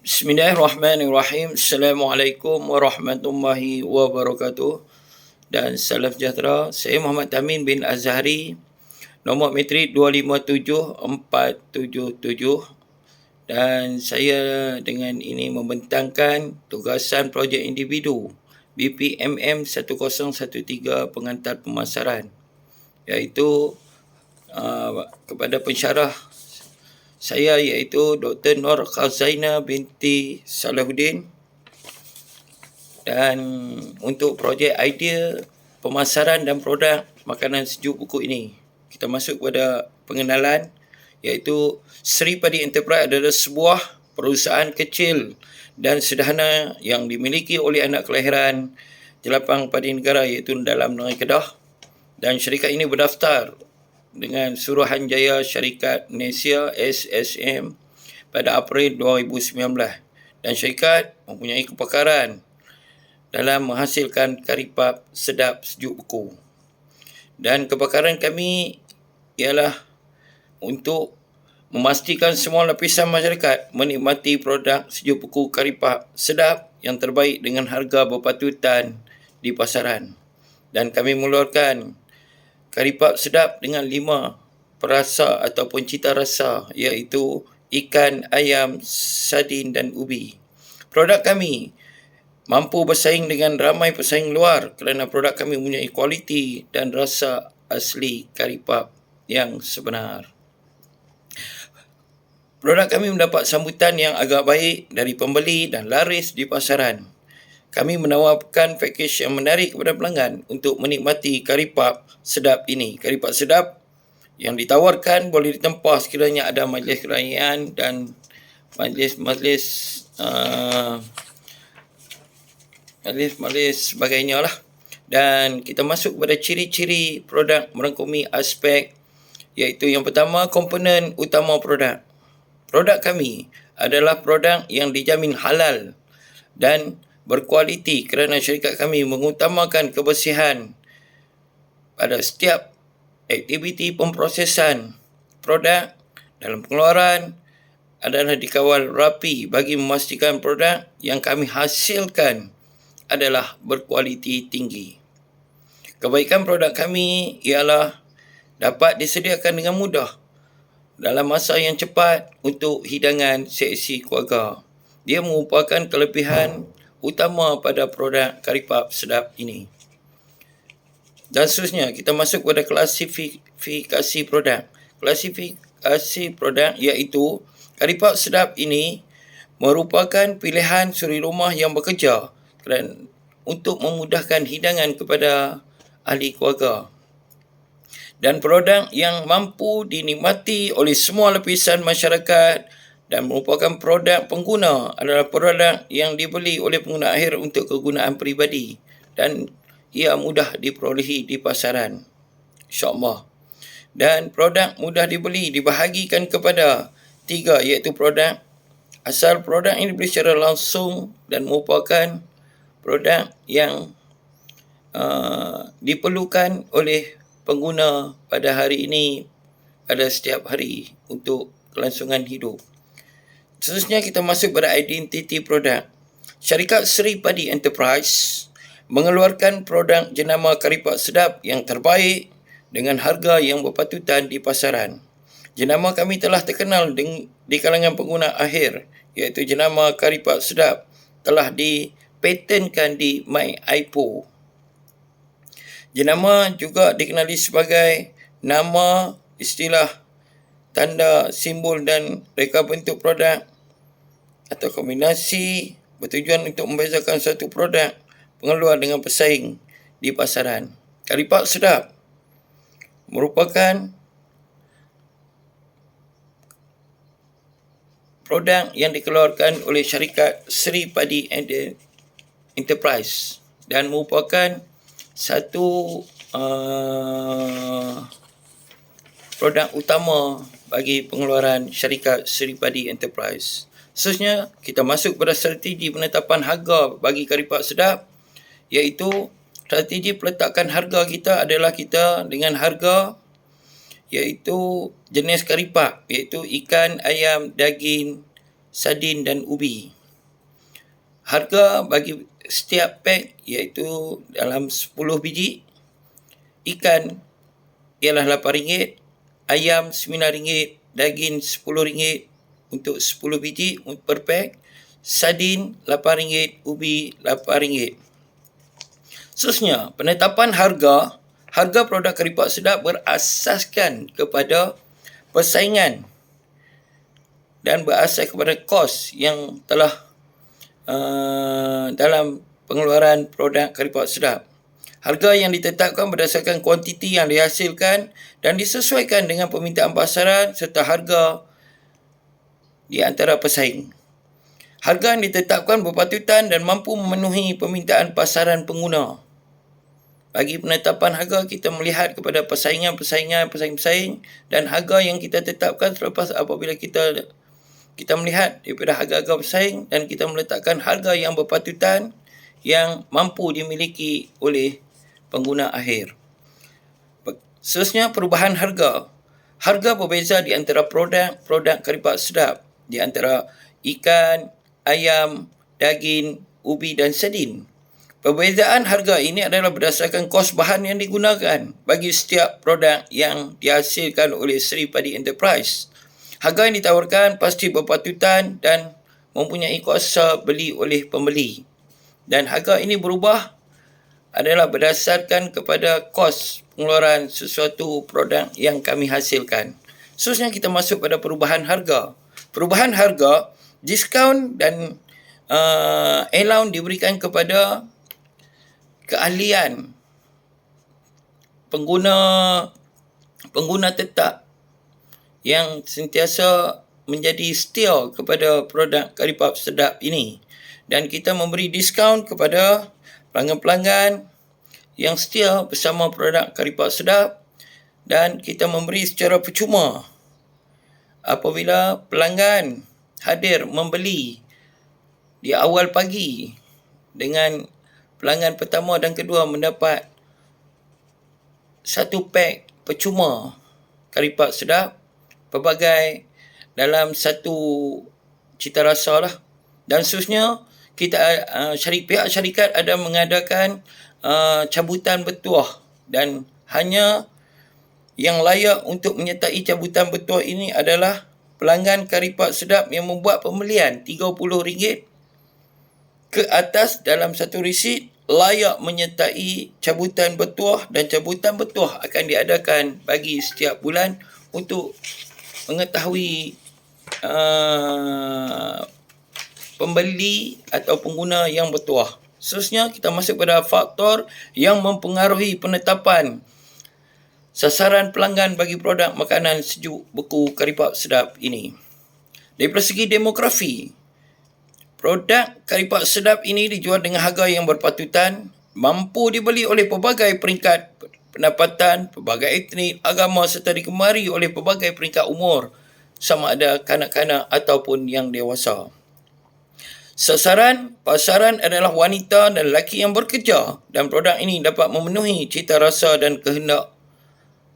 Bismillahirrahmanirrahim. Assalamualaikum warahmatullahi wabarakatuh. Dan salam sejahtera. Saya Muhammad Tamin bin Azhari. Nombor metrik 257477. Dan saya dengan ini membentangkan tugasan projek individu BPMM 1013 pengantar pemasaran, iaitu kepada pensyarah saya, iaitu Dr. Nur Khazaina binti Salahuddin. Dan untuk projek idea pemasaran dan produk makanan sejuk buku ini, kita masuk pada pengenalan, iaitu Seri Padi Enterprise adalah sebuah perusahaan kecil dan sederhana yang dimiliki oleh anak kelahiran Jelapang Padi Negara, iaitu dalam negeri Kedah. Dan syarikat ini berdaftar dengan Suruhanjaya Syarikat Malaysia SSM pada April 2019, dan syarikat mempunyai kepakaran dalam menghasilkan karipap sedap sejuk beku. Dan kepakaran kami ialah untuk memastikan semua lapisan masyarakat menikmati produk sejuk beku karipap sedap yang terbaik dengan harga berpatutan di pasaran. Dan kami mengeluarkan karipap sedap dengan 5 perasa ataupun cita rasa, iaitu ikan, ayam, sardin dan ubi. Produk kami mampu bersaing dengan ramai pesaing luar kerana produk kami mempunyai kualiti dan rasa asli karipap yang sebenar. Produk kami mendapat sambutan yang agak baik dari pembeli dan laris di pasaran. Kami menawarkan pakej yang menarik kepada pelanggan untuk menikmati karipap sedap ini. Karipap sedap yang ditawarkan boleh ditempah sekiranya ada majlis kerajaan dan majlis sebagainya lah. Dan kita masuk kepada ciri-ciri produk merangkumi aspek, iaitu yang pertama, komponen utama produk. Produk kami adalah produk yang dijamin halal dan berkualiti kerana syarikat kami mengutamakan kebersihan pada setiap aktiviti pemprosesan produk. Dalam pengeluaran adalah dikawal rapi bagi memastikan produk yang kami hasilkan adalah berkualiti tinggi. Kebaikan produk kami ialah dapat disediakan dengan mudah dalam masa yang cepat untuk hidangan seksi keluarga. Dia merupakan kelebihan utama pada produk karipap sedap ini. Dan seterusnya, kita masuk pada klasifikasi produk. Klasifikasi produk iaitu karipap sedap ini merupakan pilihan suri rumah yang bekerja untuk memudahkan hidangan kepada ahli keluarga. Dan produk yang mampu dinikmati oleh semua lapisan masyarakat dan merupakan produk pengguna adalah produk yang dibeli oleh pengguna akhir untuk kegunaan peribadi dan ia mudah diperolehi di pasaran, insyaAllah. Dan produk mudah dibeli dibahagikan kepada 3, iaitu produk asal. Produk ini dibeli secara langsung dan merupakan produk yang diperlukan oleh pengguna pada hari ini, pada setiap hari untuk kelangsungan hidup. Seterusnya kita masuk pada identiti produk. Syarikat Seri Padi Enterprise mengeluarkan produk jenama karipap sedap yang terbaik dengan harga yang berpatutan di pasaran. Jenama kami telah terkenal di kalangan pengguna akhir, iaitu jenama karipap sedap telah dipatenkan di MyIPO. Jenama juga dikenali sebagai nama, istilah, tanda, simbol dan reka bentuk produk atau kombinasi bertujuan untuk membezakan satu produk pengeluar dengan pesaing di pasaran. Karipap sedap merupakan produk yang dikeluarkan oleh syarikat Seri Padi Enterprise dan merupakan satu produk utama bagi pengeluaran syarikat Seri Padi Enterprise. Seterusnya, kita masuk pada strategi penetapan harga bagi karipap sedap, iaitu strategi peletakan harga kita adalah kita dengan harga iaitu jenis karipap, iaitu ikan, ayam, daging, sardin dan ubi. Harga bagi setiap pack iaitu dalam 10 biji. Ikan ialah RM8, ayam RM9, daging RM10 untuk 10 biji per pack, sardin RM8, ubi RM8. Seterusnya, penetapan harga produk kari pak sedap berasaskan kepada persaingan dan berasas kepada kos yang telah dalam pengeluaran produk kari pak sedap. Harga yang ditetapkan berdasarkan kuantiti yang dihasilkan dan disesuaikan dengan permintaan pasaran serta harga di antara pesaing. Harga yang ditetapkan berpatutan dan mampu memenuhi permintaan pasaran pengguna. Bagi penetapan harga, kita melihat kepada pesaing dan harga yang kita tetapkan selepas apabila kita melihat daripada harga-harga pesaing dan kita meletakkan harga yang berpatutan yang mampu dimiliki oleh pengguna akhir. Seterusnya, perubahan harga. Harga berbeza di antara produk kari pak sedap, di antara ikan, ayam, daging, ubi dan sardin. Perbezaan harga ini adalah berdasarkan kos bahan yang digunakan bagi setiap produk yang dihasilkan oleh Seri Padi Enterprise. Harga yang ditawarkan pasti berpatutan dan mempunyai kuasa beli oleh pembeli. Dan harga ini berubah adalah berdasarkan kepada kos pengeluaran sesuatu produk yang kami hasilkan. Seterusnya kita masuk pada perubahan harga. Perubahan harga, diskaun dan allowance diberikan kepada keahlian pengguna tetap yang sentiasa menjadi setia kepada produk kari pak sedap ini. Dan kita memberi diskaun kepada pelanggan-pelanggan yang setia bersama produk kari pak sedap dan kita memberi secara percuma apabila pelanggan hadir membeli di awal pagi dengan pelanggan pertama dan kedua mendapat satu pack percuma kari pak sedap pelbagai dalam satu cita rasa lah. Dan seterusnya, pihak syarikat ada mengadakan cabutan bertuah dan hanya yang layak untuk menyertai cabutan bertuah ini adalah pelanggan kari pak sedap yang membuat pembelian RM30 ke atas dalam satu resit layak menyertai cabutan bertuah, dan cabutan bertuah akan diadakan bagi setiap bulan untuk mengetahui pembeli atau pengguna yang bertuah. Seterusnya, kita masuk pada faktor yang mempengaruhi penetapan sasaran pelanggan bagi produk makanan sejuk beku kari pak sedap ini. Dari segi demografi, produk kari pak sedap ini dijual dengan harga yang berpatutan, mampu dibeli oleh pelbagai peringkat pendapatan, pelbagai etnik, agama serta digemari oleh pelbagai peringkat umur, sama ada kanak-kanak ataupun yang dewasa. Sasaran pasaran adalah wanita dan lelaki yang bekerja dan produk ini dapat memenuhi cita rasa dan kehendak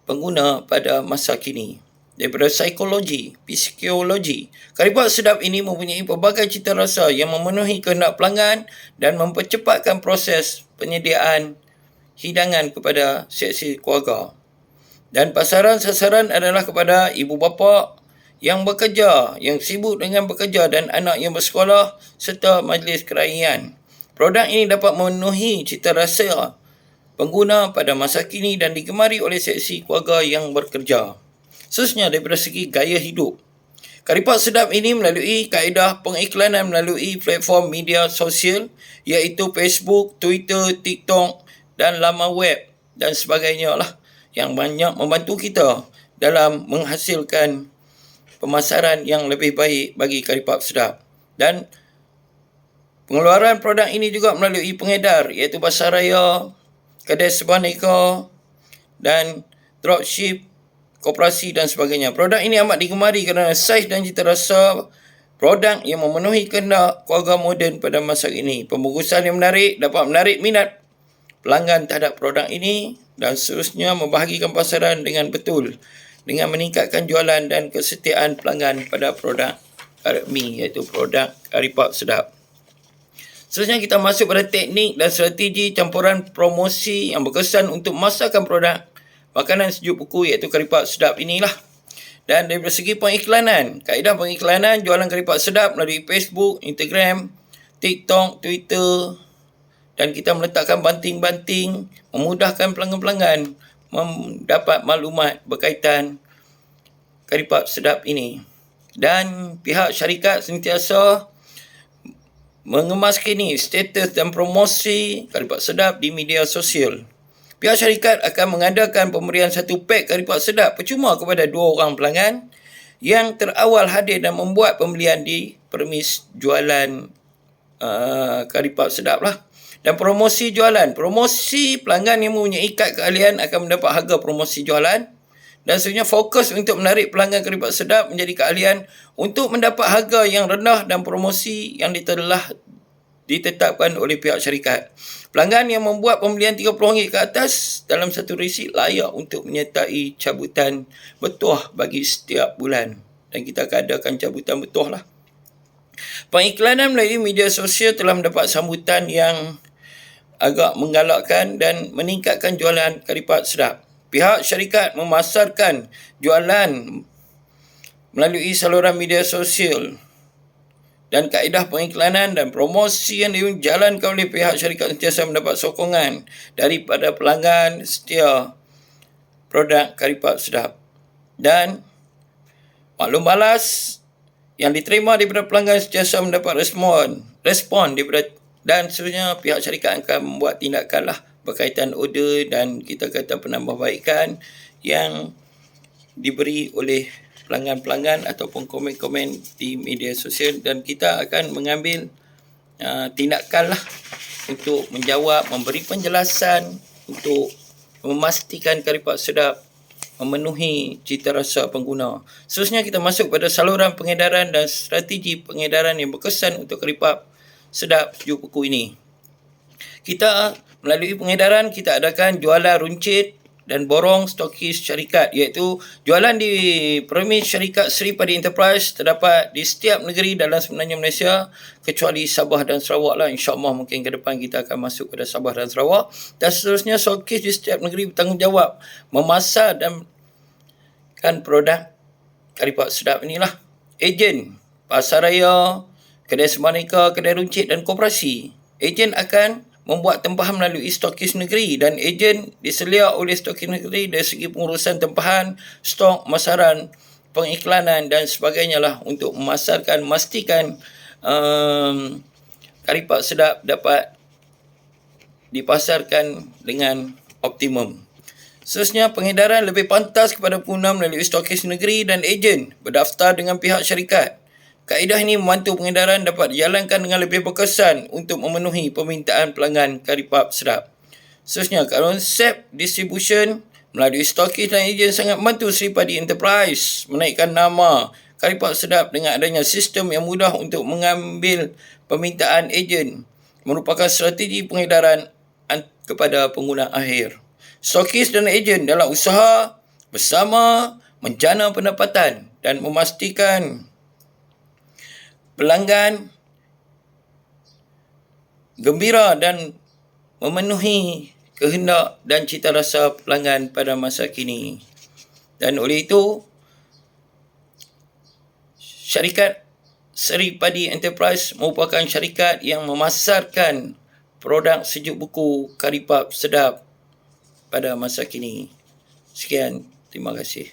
pengguna pada masa kini. Daripada psikologi, kari pak sedap ini mempunyai pelbagai cita rasa yang memenuhi kehendak pelanggan dan mempercepatkan proses penyediaan hidangan kepada seksi keluarga. Dan pasaran sasaran adalah kepada ibu bapa yang bekerja, yang sibuk dengan bekerja dan anak yang bersekolah serta majlis kerajaan. Produk ini dapat memenuhi cita rasa pengguna pada masa kini dan digemari oleh seksi keluarga yang bekerja. Seterusnya, daripada segi gaya hidup, kari pak sedap ini melalui kaedah pengiklanan melalui platform media sosial iaitu Facebook, Twitter, TikTok dan laman web dan sebagainya lah yang banyak membantu kita dalam menghasilkan pemasaran yang lebih baik bagi kari pak sedap. Dan pengeluaran produk ini juga melalui pengedar iaitu pasaraya, kedai sebaneka dan dropship, koperasi dan sebagainya. Produk ini amat digemari kerana saiz dan cita rasa produk yang memenuhi kehendak keluarga moden pada masa ini. Pembungkusan yang menarik dapat menarik minat pelanggan terhadap produk ini dan seterusnya membahagikan pasaran dengan betul dengan meningkatkan jualan dan kesetiaan pelanggan pada produk Karipmi, iaitu produk Karipap Sedap. Seterusnya kita masuk pada teknik dan strategi campuran promosi yang berkesan untuk memasarkan produk makanan sejuk beku iaitu Karipap Sedap inilah. Dan dari segi pengiklanan, kaedah pengiklanan jualan Karipap Sedap melalui Facebook, Instagram, TikTok, Twitter, dan kita meletakkan banting-banting memudahkan pelanggan-pelanggan mendapat maklumat berkaitan Karipap Sedap ini. Dan pihak syarikat sentiasa mengemas kini status dan promosi Karipap Sedap di media sosial. Pihak syarikat akan mengadakan pemberian 1 pack Karipap Sedap percuma kepada 2 orang pelanggan yang terawal hadir dan membuat pembelian di premis jualan Karipap Sedap lah. Dan promosi jualan. Promosi pelanggan yang mempunyai kad keahlian akan mendapat harga promosi jualan. Dan sebenarnya fokus untuk menarik pelanggan Karipap Sedap menjadi keahlian untuk mendapat harga yang rendah dan promosi yang telah ditetapkan oleh pihak syarikat. Pelanggan yang membuat pembelian RM30 ke atas dalam satu resit layak untuk menyertai cabutan betuah bagi setiap bulan. Dan kita akan adakan cabutan betuah lah. Pengiklanan melalui media sosial telah mendapat sambutan yang agak menggalakkan dan meningkatkan jualan Karipap Sedap. Pihak syarikat memasarkan jualan melalui saluran media sosial dan kaedah pengiklanan dan promosi yang dijalankan oleh pihak syarikat sentiasa mendapat sokongan daripada pelanggan setia produk Karipap Sedap. Dan maklum balas yang diterima daripada pelanggan sentiasa mendapat respon daripada, dan seterusnya pihak syarikat akan membuat tindakan lah berkaitan order dan kita kata penambahbaikan yang diberi oleh pelanggan-pelanggan ataupun komen-komen di media sosial, dan kita akan mengambil tindakan lah untuk menjawab, memberi penjelasan untuk memastikan Karipap Sedap memenuhi cita rasa pengguna. Seterusnya kita masuk pada saluran pengedaran dan strategi pengedaran yang berkesan untuk Karipap Sedap sejuk beku ini. Kita melalui pengedaran kita adakan jualan runcit dan borong stokis syarikat, iaitu jualan di premis syarikat Seri Padi Enterprise terdapat di setiap negeri dalam sebenarnya Malaysia kecuali Sabah dan Sarawak lah. InsyaAllah mungkin ke depan kita akan masuk pada Sabah dan Sarawak. Dan seterusnya stokis di setiap negeri bertanggungjawab memasar dan kan produk Karipap Sedap inilah. Ejen pasaraya, kedai semaneka, kedai runcit dan koperasi. Ejen akan membuat tempahan melalui stokis negeri dan ejen diselia oleh stokis negeri dari segi pengurusan tempahan, stok, masaran, pengiklanan dan sebagainya lah untuk memasarkan, memastikan Karipap Sedap dapat dipasarkan dengan optimum. Seterusnya, pengedaran lebih pantas kepada pengguna melalui stokis negeri dan ejen berdaftar dengan pihak syarikat. Kaedah ini membantu pengedaran dapat dijalankan dengan lebih berkesan untuk memenuhi permintaan pelanggan Karipap Sedap. Seterusnya, konsep distribution melalui stokis dan ejen sangat membantu Seri Padi Enterprise menaikkan nama Karipap Sedap dengan adanya sistem yang mudah untuk mengambil permintaan ejen merupakan strategi pengedaran kepada pengguna akhir. Stokis dan ejen dalam usaha bersama menjana pendapatan dan memastikan pelanggan gembira dan memenuhi kehendak dan cita rasa pelanggan pada masa kini. Dan oleh itu, syarikat Seri Padi Enterprise merupakan syarikat yang memasarkan produk sejuk beku Karipap Sedap pada masa kini. Sekian, terima kasih.